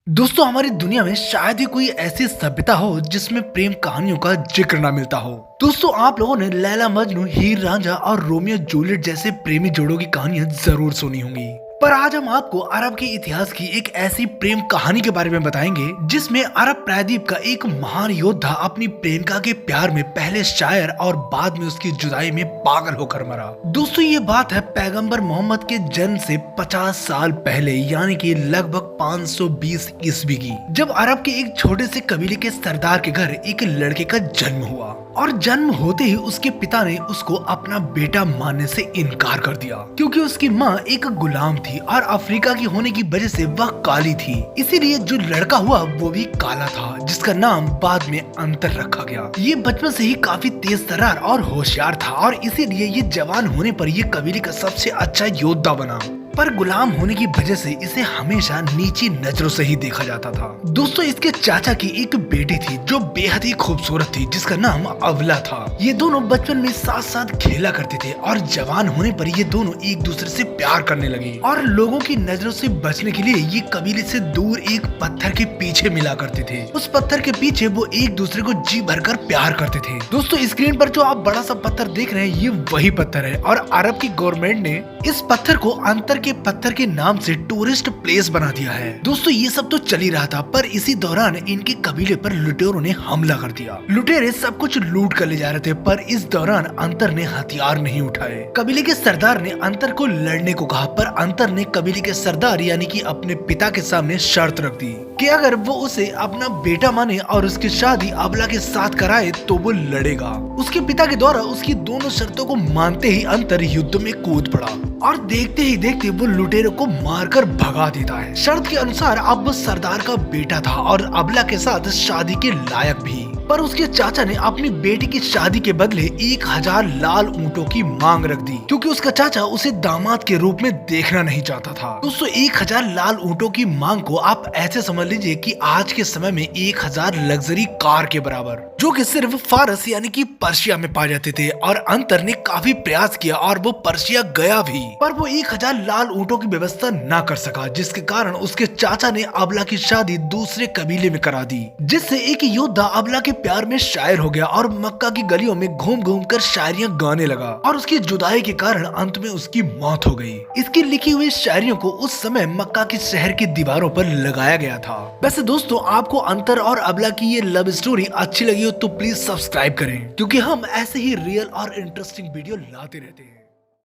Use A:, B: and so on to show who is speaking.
A: दोस्तों हमारी दुनिया में शायद ही कोई ऐसी सभ्यता हो जिसमें प्रेम कहानियों का जिक्र ना मिलता हो। दोस्तों आप लोगों ने लैला मजनू, हीर रांझा और रोमियो जूलियट जैसे प्रेमी जोड़ों की कहानियां जरूर सुनी होंगी। पर आज हम आपको अरब के इतिहास की एक ऐसी प्रेम कहानी के बारे में बताएंगे जिसमें अरब प्रायद्वीप का एक महान योद्धा अपनी प्रेमिका के प्यार में पहले शायर और बाद में उसकी जुदाई में पागल होकर मरा। दोस्तों ये बात है पैगंबर मोहम्मद के जन्म से 50 साल पहले यानी कि लगभग 520 ईस्वी की, जब अरब के एक छोटे से कबीले के सरदार के घर एक लड़के का जन्म हुआ और जन्म होते ही उसके पिता ने उसको अपना बेटा मानने से इनकार कर दिया क्योंकि उसकी माँ एक गुलाम थी और अफ्रीका की होने की वजह से वह काली थी। इसीलिए जो लड़का हुआ वो भी काला था, जिसका नाम बाद में अंतर रखा गया। ये बचपन से ही काफी तेज तर्रार और होशियार था और इसीलिए ये जवान होने पर ये कबीले का सबसे अच्छा योद्धा बना। पर गुलाम होने की वजह से इसे हमेशा नीची नजरों से ही देखा जाता था। दोस्तों इसके चाचा की एक बेटी थी जो बेहद ही खूबसूरत थी, जिसका नाम अवला था। ये दोनों बचपन में साथ साथ खेला करते थे और जवान होने पर ये दोनों एक दूसरे से प्यार करने लगे और लोगों की नजरों से बचने के लिए ये कबीले से दूर एक पत्थर के पीछे मिला करते थे। उस पत्थर के पीछे वो एक दूसरे को जी भरकर प्यार करते थे। दोस्तों स्क्रीन पर जो आप बड़ा सा पत्थर देख रहे हैं ये वही पत्थर है और अरब की गवर्नमेंट ने इस पत्थर को अंतर के पत्थर के नाम से टूरिस्ट प्लेस बना दिया है। दोस्तों ये सब तो चल ही रहा था, पर इसी दौरान इनके कबीले पर लुटेरों ने हमला कर दिया। लुटेरे सब कुछ लूट कर ले जा रहे थे, पर इस दौरान अंतर ने हथियार नहीं उठाए। कबीले के सरदार ने अंतर को लड़ने को कहा, पर अंतर ने कबीले के सरदार यानी कि अपने पिता के सामने शर्त रख दी कि अगर वो उसे अपना बेटा माने और उसकी शादी अबला के साथ कराए तो वो लड़ेगा। उसके पिता के द्वारा उसकी दोनों शर्तों को मानते ही अंतर युद्ध में कूद पड़ा और देखते ही देखते वो लुटेरों को मारकर भगा देता है। शर्त के अनुसार अब वो सरदार का बेटा था और अबला के साथ शादी के लायक भी। पर उसके चाचा ने अपनी बेटी की शादी के बदले 1000 लाल ऊँटों की मांग रख दी क्योंकि उसका चाचा उसे दामाद के रूप में देखना नहीं चाहता था। दोस्तों 1000 लाल ऊँटों की मांग को आप ऐसे समझ लीजिए कि आज के समय में 1000 लग्जरी कार के बराबर, जो कि सिर्फ फारस यानी कि पर्शिया में पाए जाते थे। और अंतर ने काफी प्रयास किया और वो पर्शिया गया भी, पर वो 1000 लाल ऊँटों की व्यवस्था न कर सका, जिसके कारण उसके चाचा ने अबला की शादी दूसरे कबीले में करा दी, जिससे एक योद्धा अबला के प्यार में शायर हो गया और मक्का की गलियों में घूम घूम कर शायरियां गाने लगा और उसकी जुदाई के कारण अंत में उसकी मौत हो गई। इसकी लिखी हुई शायरियों को उस समय मक्का के शहर की दीवारों पर लगाया गया था। वैसे दोस्तों आपको अंतर और अबला की ये लव स्टोरी अच्छी लगी हो तो प्लीज सब्सक्राइब करें, क्योंकि हम ऐसे ही रियल और इंटरेस्टिंग वीडियो लाते रहते हैं।